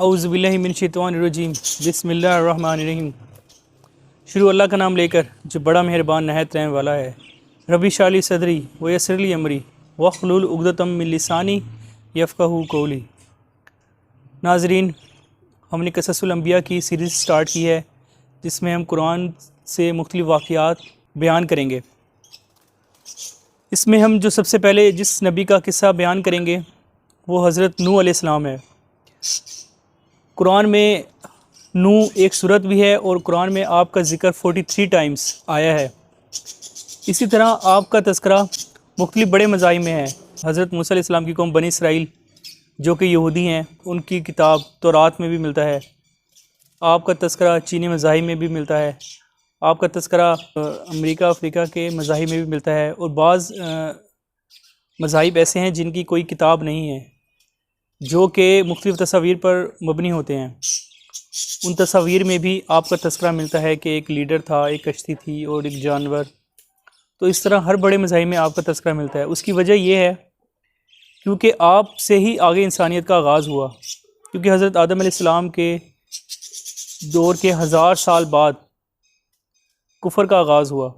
اعوذ باللہ من الشیطان الرجیم بسم اللہ الرحمن الرحیم۔ شروع اللہ کا نام لے کر جو بڑا مہربان نہایت رحم والا ہے۔ ربی اشرح لی صدری ویسر لی امری واحلل عقدۃ من لسانی یفقہوا قولی۔ ناظرین، ہم نے قصص الانبیاء کی سیریز سٹارٹ کی ہے جس میں ہم قرآن سے مختلف واقعات بیان کریں گے۔ اس میں ہم جو سب سے پہلے جس نبی کا قصہ بیان کریں گے وہ حضرت نوح علیہ السلام ہے۔ قرآن میں نوح ایک صورت بھی ہے اور قرآن میں آپ کا ذکر 43 ٹائمز آیا ہے۔ اسی طرح آپ کا تذکرہ مختلف بڑے مضامین میں ہے۔ حضرت موسیٰ علیہ السلام کی قوم بنی اسرائیل جو کہ یہودی ہیں، ان کی کتاب تورات میں بھی ملتا ہے۔ آپ کا تذکرہ چینی مذاہب میں بھی ملتا ہے۔ آپ کا تذکرہ امریکہ افریقہ کے مذاہب میں بھی ملتا ہے، اور بعض مذاہب ایسے ہیں جن کی کوئی کتاب نہیں ہے، جو کہ مختلف تصاویر پر مبنی ہوتے ہیں۔ ان تصاویر میں بھی آپ کا تذکرہ ملتا ہے کہ ایک لیڈر تھا، ایک کشتی تھی اور ایک جانور۔ تو اس طرح ہر بڑے مذاہب میں آپ کا تذکرہ ملتا ہے۔ اس کی وجہ یہ ہے کیونکہ آپ سے ہی آگے انسانیت کا آغاز ہوا، کیونکہ حضرت آدم علیہ السلام کے دور کے 1000 سال بعد کفر کا آغاز ہوا۔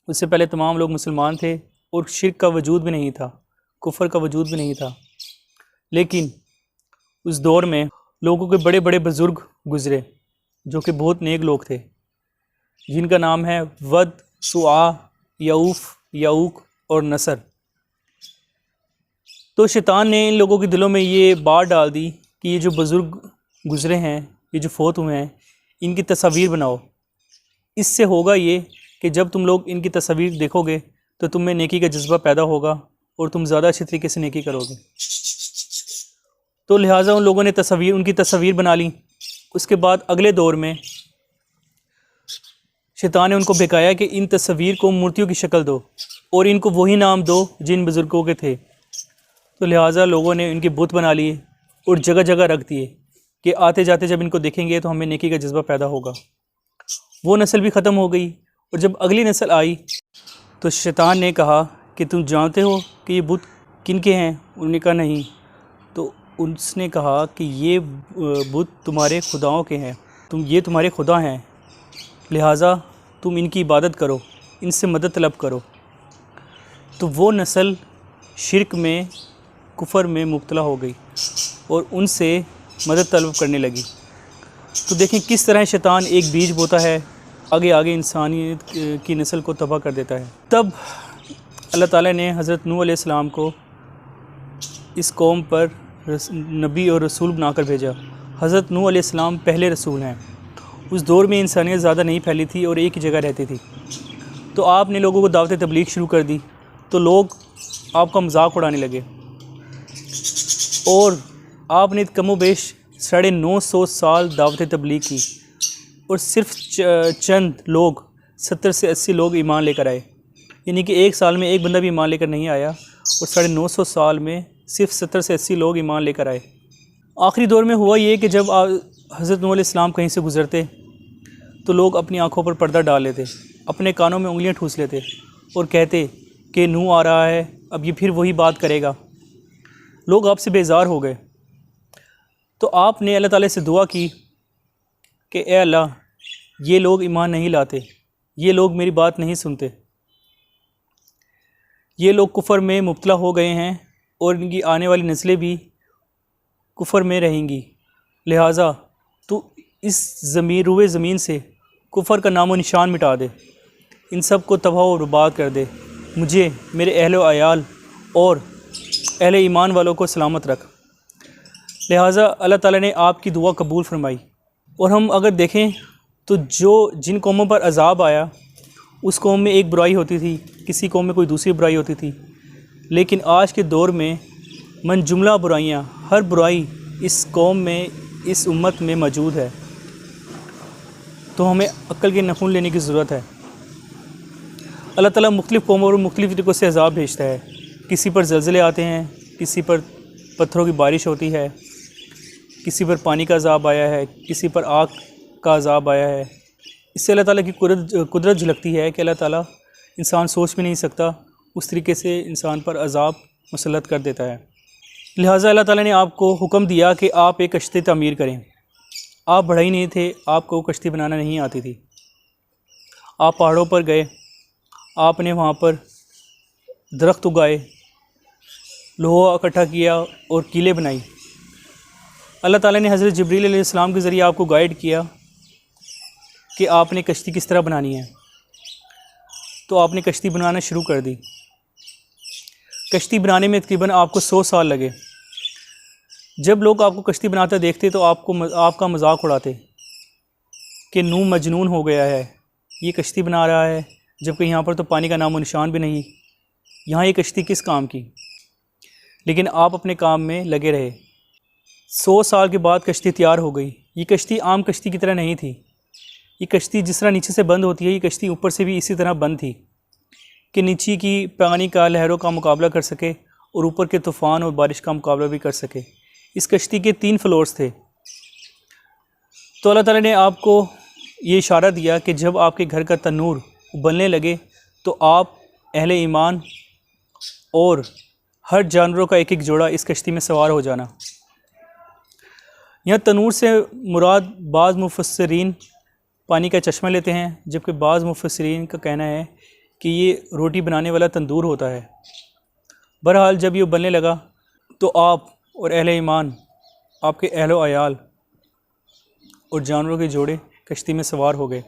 اس سے پہلے تمام لوگ مسلمان تھے اور شرک کا وجود بھی نہیں تھا، کفر کا وجود بھی نہیں تھا۔ لیکن اس دور میں لوگوں کے بڑے بڑے بزرگ گزرے جو کہ بہت نیک لوگ تھے، جن کا نام ہے ود، سواع، یعوف، یعوق اور نصر۔ تو شیطان نے ان لوگوں کے دلوں میں یہ بات ڈال دی کہ یہ جو بزرگ گزرے ہیں، یہ جو فوت ہوئے ہیں، ان کی تصاویر بناؤ۔ اس سے ہوگا یہ کہ جب تم لوگ ان کی تصاویر دیکھو گے تو تم میں نیکی کا جذبہ پیدا ہوگا اور تم زیادہ اچھی طریقے سے نیکی کرو گے۔ تو لہٰذا ان لوگوں نے ان کی تصاویر بنا لی۔ اس کے بعد اگلے دور میں شیطان نے ان کو بہکایا کہ ان تصاویر کو مورتیوں کی شکل دو اور ان کو وہی نام دو جن بزرگوں کے تھے۔ تو لہٰذا لوگوں نے ان کے بت بنا لیے اور جگہ جگہ رکھ دیے کہ آتے جاتے جب ان کو دیکھیں گے تو ہمیں نیکی کا جذبہ پیدا ہوگا۔ وہ نسل بھی ختم ہو گئی، اور جب اگلی نسل آئی تو شیطان نے کہا کہ تم جانتے ہو کہ یہ بت کن کے ہیں؟ انہوں نے کہا نہیں۔ تو اس نے کہا کہ یہ بت تمہارے خداؤں کے ہیں، یہ تمہارے خدا ہیں، لہٰذا تم ان کی عبادت کرو، ان سے مدد طلب کرو۔ تو وہ نسل شرک میں، کفر میں مبتلا ہو گئی اور ان سے مدد طلب کرنے لگی۔ تو دیکھیں کس طرح شیطان ایک بیج بوتا ہے، آگے آگے انسانیت کی نسل کو تباہ کر دیتا ہے۔ تب اللہ تعالیٰ نے حضرت نوح علیہ السلام کو اس قوم پر نبی اور رسول بنا کر بھیجا۔ حضرت نوح علیہ السلام پہلے رسول ہیں۔ اس دور میں انسانیت زیادہ نہیں پھیلی تھی اور ایک ہی جگہ رہتی تھی۔ تو آپ نے لوگوں کو دعوت تبلیغ شروع کر دی، تو لوگ آپ کا مذاق اڑانے لگے، اور آپ نے کم و بیش 950 سال دعوت تبلیغ کی، اور صرف چند لوگ 70 سے 80 لوگ ایمان لے کر آئے۔ یعنی کہ ایک سال میں ایک بندہ بھی ایمان لے کر نہیں آیا، اور 950 سال میں صرف 70 سے 80 لوگ ایمان لے کر آئے۔ آخری دور میں ہوا یہ کہ جب حضرت نوح علیہ السلام کہیں سے گزرتے تو لوگ اپنی آنکھوں پر پردہ ڈال لیتے، اپنے کانوں میں انگلیاں ٹھوس لیتے اور کہتے کہ نوح آ رہا ہے، اب یہ پھر وہی بات کرے گا۔ لوگ آپ سے بیزار ہو گئے۔ تو آپ نے اللہ تعالیٰ سے دعا کی کہ اے اللہ، یہ لوگ ایمان نہیں لاتے، یہ لوگ میری بات نہیں سنتے، یہ لوگ کفر میں مبتلا ہو گئے ہیں اور ان کی آنے والی نسلیں بھی کفر میں رہیں گی، لہٰذا تو اس روئے زمین سے کفر کا نام و نشان مٹا دے، ان سب کو تباہ و برباد کر دے، مجھے، میرے اہل و عیال اور اہل ایمان والوں کو سلامت رکھ۔ لہٰذا اللہ تعالیٰ نے آپ کی دعا قبول فرمائی۔ اور ہم اگر دیکھیں تو جن قوموں پر عذاب آیا، اس قوم میں ایک برائی ہوتی تھی، کسی قوم میں کوئی دوسری برائی ہوتی تھی، لیکن آج کے دور میں من جملہ برائیاں، ہر برائی اس قوم میں، اس امت میں موجود ہے۔ تو ہمیں عقل کے نخون لینے کی ضرورت ہے۔ اللہ تعالیٰ مختلف قوموں اور مختلف طریقوں سے عذاب بھیجتا ہے۔ کسی پر زلزلے آتے ہیں، کسی پر پتھروں کی بارش ہوتی ہے، کسی پر پانی کا عذاب آیا ہے، کسی پر آگ کا عذاب آیا ہے۔ اس سے اللہ تعالیٰ کی قدرت جھلکتی ہے کہ اللہ تعالیٰ انسان سوچ بھی نہیں سکتا، اس طریقے سے انسان پر عذاب مسلط کر دیتا ہے۔ لہٰذا اللہ تعالیٰ نے آپ کو حکم دیا کہ آپ ایک کشتی تعمیر کریں۔ آپ بڑھئی نہیں تھے، آپ کو کشتی بنانا نہیں آتی تھی۔ آپ پہاڑوں پر گئے، آپ نے وہاں پر درخت اگائے، لوہا اکٹھا کیا اور کیلیں بنائی۔ اللہ تعالیٰ نے حضرت جبریل علیہ السلام کے ذریعے آپ کو گائیڈ کیا کہ آپ نے کشتی کس طرح بنانی ہے، تو آپ نے کشتی بنانا شروع کر دی۔ کشتی بنانے میں تقریباً آپ کو 100 سال لگے۔ جب لوگ آپ کو کشتی بناتے دیکھتے تو آپ کا مذاق اڑاتے کہ نوح مجنون ہو گیا ہے، یہ کشتی بنا رہا ہے جبکہ یہاں پر تو پانی کا نام و نشان بھی نہیں، یہاں یہ کشتی کس کام کی؟ لیکن آپ اپنے کام میں لگے رہے۔ 100 سال کے بعد کشتی تیار ہو گئی۔ یہ کشتی عام کشتی کی طرح نہیں تھی۔ یہ کشتی جس طرح نیچے سے بند ہوتی ہے، یہ کشتی اوپر سے بھی اسی طرح بند تھی کہ نیچے کی پانی کا لہروں کا مقابلہ کر سکے اور اوپر کے طوفان اور بارش کا مقابلہ بھی کر سکے۔ اس کشتی کے 3 فلورز تھے۔ تو اللہ تعالیٰ نے آپ کو یہ اشارہ دیا کہ جب آپ کے گھر کا تنور ابلنے لگے تو آپ اہل ایمان اور ہر جانوروں کا ایک ایک جوڑا اس کشتی میں سوار ہو جانا۔ یہاں تنور سے مراد بعض مفسرین پانی کا چشمہ لیتے ہیں، جبکہ بعض مفسرین کا کہنا ہے کہ یہ روٹی بنانے والا تندور ہوتا ہے۔ بہرحال جب یہ ابلنے لگا تو آپ اور اہل ایمان، آپ کے اہل و عیال اور جانوروں کے جوڑے کشتی میں سوار ہو گئے۔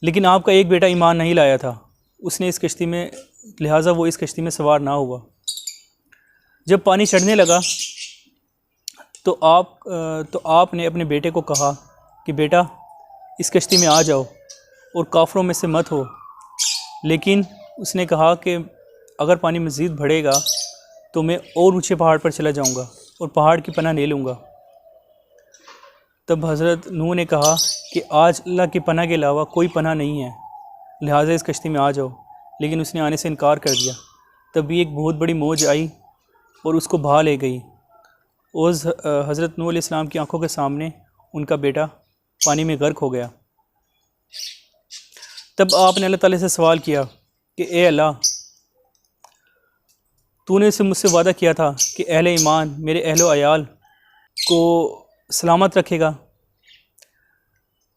لیکن آپ کا ایک بیٹا ایمان نہیں لایا تھا، اس نے اس کشتی میں، لہٰذا وہ اس کشتی میں سوار نہ ہوا۔ جب پانی چڑھنے لگا تو آپ نے اپنے بیٹے کو کہا کہ بیٹا اس کشتی میں آ جاؤ اور کافروں میں سے مت ہو، لیکن اس نے کہا کہ اگر پانی مزید بڑھے گا تو میں اور اونچے پہاڑ پر چلا جاؤں گا اور پہاڑ کی پناہ لے لوں گا۔ تب حضرت نوح نے کہا کہ آج اللہ کی پناہ کے علاوہ کوئی پناہ نہیں ہے، لہٰذا اس کشتی میں آ جاؤ، لیکن اس نے آنے سے انکار کر دیا۔ تب بھی ایک بہت بڑی موج آئی اور اس کو بہا لے گئی، اور حضرت نوح علیہ السلام کی آنکھوں کے سامنے ان کا بیٹا پانی میں غرق ہو گیا۔ تب آپ نے اللہ تعالیٰ سے سوال کیا کہ اے اللہ، تو نے مجھ سے وعدہ کیا تھا کہ اہل ایمان، میرے اہل و عیال کو سلامت رکھے گا۔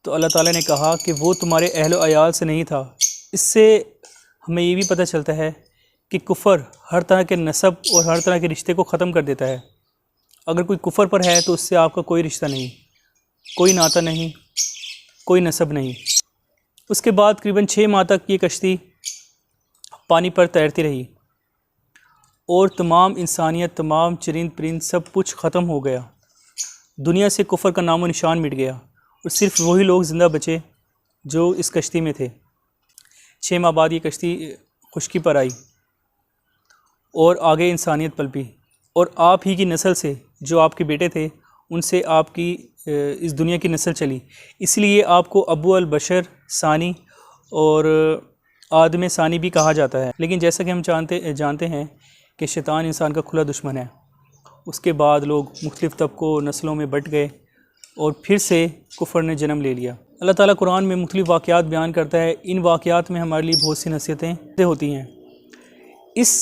تو اللہ تعالیٰ نے کہا کہ وہ تمہارے اہل و عیال سے نہیں تھا۔ اس سے ہمیں یہ بھی پتہ چلتا ہے کہ کفر ہر طرح کے نسب اور ہر طرح کے رشتے کو ختم کر دیتا ہے۔ اگر کوئی کفر پر ہے تو اس سے آپ کا کوئی رشتہ نہیں، کوئی ناطہ نہیں، کوئی نسب نہیں۔ اس کے بعد تقریباً 6 ماہ تک یہ کشتی پانی پر تیرتی رہی اور تمام انسانیت، تمام چرند پرند سب کچھ ختم ہو گیا۔ دنیا سے کفر کا نام و نشان مٹ گیا اور صرف وہی لوگ زندہ بچے جو اس کشتی میں تھے۔ 6 ماہ بعد یہ کشتی خشکی پر آئی اور آگے انسانیت پلپی، اور آپ ہی کی نسل سے جو آپ کے بیٹے تھے ان سے آپ کی اس دنیا کی نسل چلی، اس لیے آپ کو ابو البشر ثانی اور آدم ثانی بھی کہا جاتا ہے۔ لیکن جیسا کہ ہم جانتے ہیں کہ شیطان انسان کا کھلا دشمن ہے۔ اس کے بعد لوگ مختلف طبقوں نسلوں میں بٹ گئے اور پھر سے کفر نے جنم لے لیا۔ اللہ تعالیٰ قرآن میں مختلف واقعات بیان کرتا ہے، ان واقعات میں ہمارے لیے بہت سی نصیحتیں ہوتی ہیں۔ اس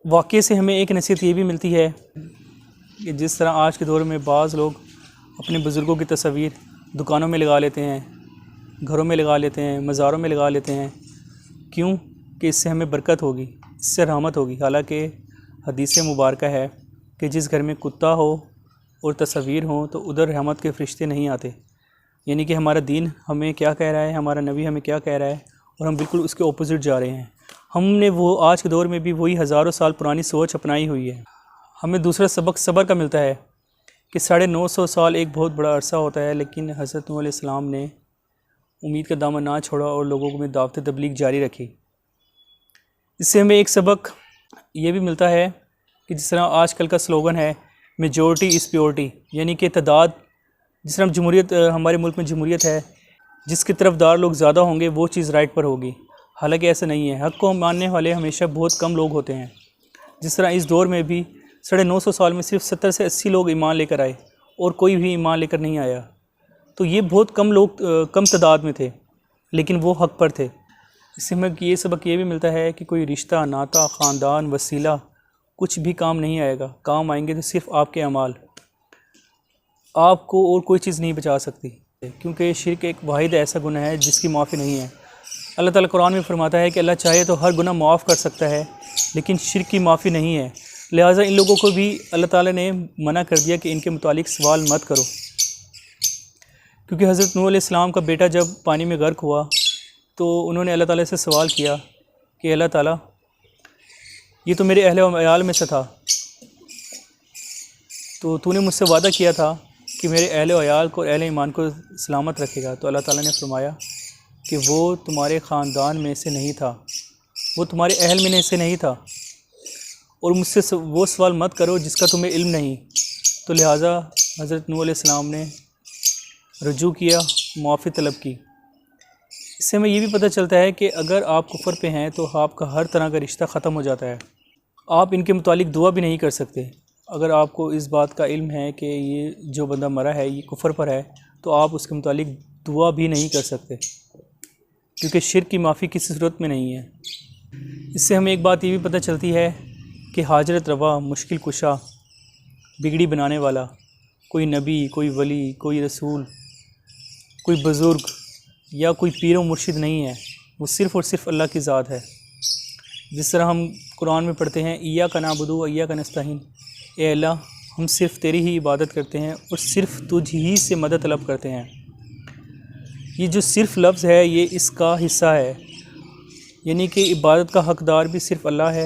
واقعے سے ہمیں ایک نصیحت یہ بھی ملتی ہے کہ جس طرح آج کے دور میں بعض لوگ اپنے بزرگوں کی تصاویر دکانوں میں لگا لیتے ہیں، گھروں میں لگا لیتے ہیں، مزاروں میں لگا لیتے ہیں، کیوں کہ اس سے ہمیں برکت ہوگی، اس سے رحمت ہوگی۔ حالانکہ حدیث مبارکہ ہے کہ جس گھر میں کتا ہو اور تصاویر ہوں تو ادھر رحمت کے فرشتے نہیں آتے۔ یعنی کہ ہمارا دین ہمیں کیا کہہ رہا ہے، ہمارا نبی ہمیں کیا کہہ رہا ہے، اور ہم بالکل اس کے اپوزٹ جا رہے ہیں۔ ہم نے وہ آج کے دور میں بھی وہی ہزاروں سال پرانی سوچ اپنائی ہوئی ہے۔ ہمیں دوسرا سبق صبر کا ملتا ہے کہ 950 سال ایک بہت بڑا عرصہ ہوتا ہے، لیکن حضرت نوح علیہ السلام نے امید کا دامن نہ چھوڑا اور لوگوں میں دعوت تبلیغ جاری رکھی۔ اس سے ہمیں ایک سبق یہ بھی ملتا ہے کہ جس طرح آج کل کا سلوگن ہے میجورٹی از پیورٹی، یعنی کہ تعداد، جس طرح جمہوریت، ہمارے ملک میں جمہوریت ہے، جس کی طرف دار لوگ زیادہ ہوں گے وہ چیز رائٹ پر ہوگی، حالانکہ ایسا نہیں ہے۔ حق کو ماننے والے ہمیشہ بہت کم لوگ ہوتے ہیں۔ جس طرح اس دور میں بھی 950 سال میں صرف 70 سے 80 لوگ ایمان لے کر آئے اور کوئی بھی ایمان لے کر نہیں آیا، تو یہ بہت کم لوگ کم تعداد میں تھے، لیکن وہ حق پر تھے۔ اس سے ہمیں یہ سبق یہ بھی ملتا ہے کہ کوئی رشتہ، ناطہ، خاندان، وسیلہ کچھ بھی کام نہیں آئے گا، کام آئیں گے تو صرف آپ کے اعمال، آپ کو اور کوئی چیز نہیں بچا سکتی، کیونکہ شرک ایک واحد ایسا گناہ ہے جس کی معافی نہیں ہے۔ اللہ تعالیٰ قرآن میں فرماتا ہے کہ اللہ چاہے تو ہر گناہ معاف کر سکتا ہے، لیکن شرک کی معافی نہیں ہے، لہٰذا ان لوگوں کو بھی اللہ تعالیٰ نے منع کر دیا کہ ان کے متعلق سوال مت کرو، کیونکہ حضرت نوح علیہ السلام کا بیٹا جب پانی میں غرق ہوا تو انہوں نے اللہ تعالیٰ سے سوال کیا کہ اللہ تعالیٰ یہ تو میرے اہل و عیال میں سے تھا، تو نے مجھ سے وعدہ کیا تھا کہ میرے اہل و عیال کو، اہل ایمان کو سلامت رکھے گا، تو اللہ تعالیٰ نے فرمایا کہ وہ تمہارے خاندان میں سے نہیں تھا، وہ تمہارے اہل میں سے نہیں تھا، اور مجھ سے وہ سوال مت کرو جس کا تمہیں علم نہیں۔ تو لہٰذا حضرت نوح علیہ السلام نے رجوع کیا، معافی طلب کی۔ اس سے ہمیں یہ بھی پتہ چلتا ہے کہ اگر آپ کفر پہ ہیں تو آپ کا ہر طرح کا رشتہ ختم ہو جاتا ہے، آپ ان کے متعلق دعا بھی نہیں کر سکتے۔ اگر آپ کو اس بات کا علم ہے کہ یہ جو بندہ مرا ہے یہ کفر پر ہے تو آپ اس کے متعلق دعا بھی نہیں کر سکتے، کیونکہ شرک کی معافی کسی صورت میں نہیں ہے۔ اس سے ہمیں ایک بات یہ بھی پتہ چلتی ہے کہ حاجت روا، مشکل کشا، بگڑی بنانے والا کوئی نبی، کوئی ولی، کوئی رسول، کوئی بزرگ یا کوئی پیر و مرشد نہیں ہے، وہ صرف اور صرف اللہ کی ذات ہے۔ جس طرح ہم قرآن میں پڑھتے ہیں ایاک نعبد و ایاک نستعین، اے اللہ ہم صرف تیری ہی عبادت کرتے ہیں اور صرف تجھ ہی سے مدد طلب کرتے ہیں۔ یہ جو صرف لفظ ہے یہ اس کا حصہ ہے، یعنی کہ عبادت کا حقدار بھی صرف اللہ ہے،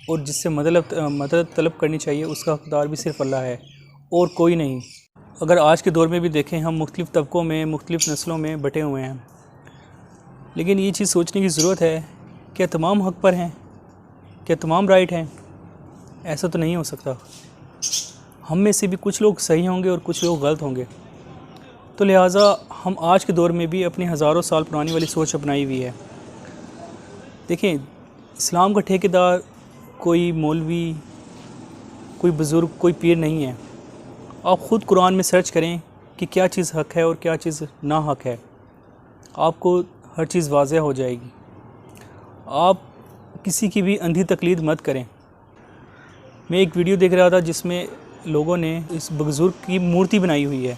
اور جس سے مدد طلب کرنی چاہیے اس کا حقدار بھی صرف اللہ ہے اور کوئی نہیں۔ اگر آج کے دور میں بھی دیکھیں ہم مختلف طبقوں میں، مختلف نسلوں میں بٹے ہوئے ہیں، لیکن یہ چیز سوچنے کی ضرورت ہے کہ تمام حق پر ہیں، کیا تمام رائٹ ہیں؟ ایسا تو نہیں ہو سکتا۔ ہم میں سے بھی کچھ لوگ صحیح ہوں گے اور کچھ لوگ غلط ہوں گے، تو لہٰذا ہم آج کے دور میں بھی اپنی ہزاروں سال پرانی والی سوچ اپنائی ہوئی ہے۔ دیکھیں اسلام کا ٹھیکیدار کوئی مولوی، کوئی بزرگ، کوئی پیر نہیں ہے۔ آپ خود قرآن میں سرچ کریں کہ کیا چیز حق ہے اور کیا چیز نا حق ہے، آپ کو ہر چیز واضح ہو جائے گی۔ آپ کسی کی بھی اندھی تقلید مت کریں۔ میں ایک ویڈیو دیکھ رہا تھا جس میں لوگوں نے اس بزرگ کی مورتی بنائی ہوئی ہے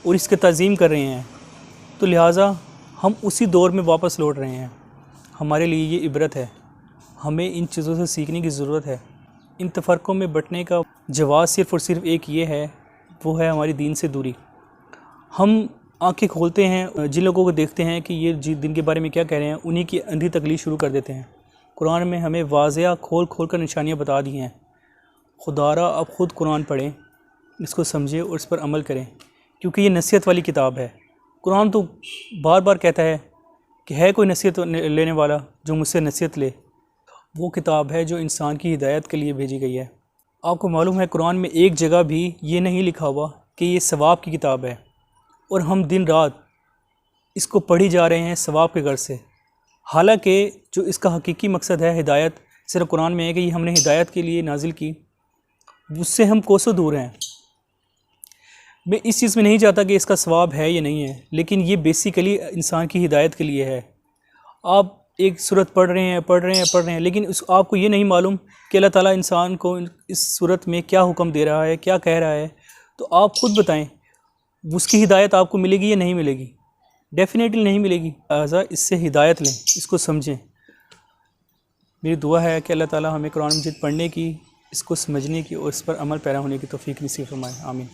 اور اس کی تعظیم کر رہے ہیں، تو لہٰذا ہم اسی دور میں واپس لوٹ رہے ہیں۔ ہمارے لیے یہ عبرت ہے، ہمیں ان چیزوں سے سیکھنے کی ضرورت ہے۔ ان تفرقوں میں بٹنے کا جواز صرف اور صرف ایک یہ ہے، وہ ہے ہماری دین سے دوری۔ ہم آنکھیں کھولتے ہیں، جن لوگوں کو دیکھتے ہیں کہ یہ دین کے بارے میں کیا کہہ رہے ہیں، انہی کی اندھی تقلید شروع کر دیتے ہیں۔ قرآن میں ہمیں واضح کھول کر نشانیاں بتا دی ہیں۔ خدا را اب خود قرآن پڑھیں، اس کو سمجھیں اور اس پر عمل کریں، کیونکہ یہ نصیحت والی کتاب ہے۔ قرآن تو بار بار کہتا ہے کہ ہے کوئی نصیحت لینے والا جو مجھ سے نصیحت لے۔ وہ کتاب ہے جو انسان کی ہدایت کے لیے بھیجی گئی ہے۔ آپ کو معلوم ہے قرآن میں ایک جگہ بھی یہ نہیں لکھا ہوا کہ یہ ثواب کی کتاب ہے، اور ہم دن رات اس کو پڑھی جا رہے ہیں ثواب کے غرض سے، حالانکہ جو اس کا حقیقی مقصد ہے ہدایت، صرف قرآن میں ہے کہ یہ ہم نے ہدایت کے لیے نازل کی، اس سے ہم کوسوں دور ہیں۔ میں اس چیز میں نہیں چاہتا کہ اس کا ثواب ہے یا نہیں ہے، لیکن یہ بیسیکلی انسان کی ہدایت کے لیے ہے۔ آپ ایک سورت پڑھ رہے ہیں، لیکن آپ کو یہ نہیں معلوم کہ اللہ تعالیٰ انسان کو اس سورت میں کیا حکم دے رہا ہے، کیا کہہ رہا ہے، تو آپ خود بتائیں اس کی ہدایت آپ کو ملے گی یا نہیں ملے گی؟ ڈیفینیٹلی نہیں ملے گی۔ لہٰذا اس سے ہدایت لیں، اس کو سمجھیں۔ میری دعا ہے کہ اللہ تعالیٰ ہمیں قرآن مجید پڑھنے کی، اس کو سمجھنے کی اور اس پر عمل پیرا ہونے کی توفیق نصیب فرمائے۔ آمین۔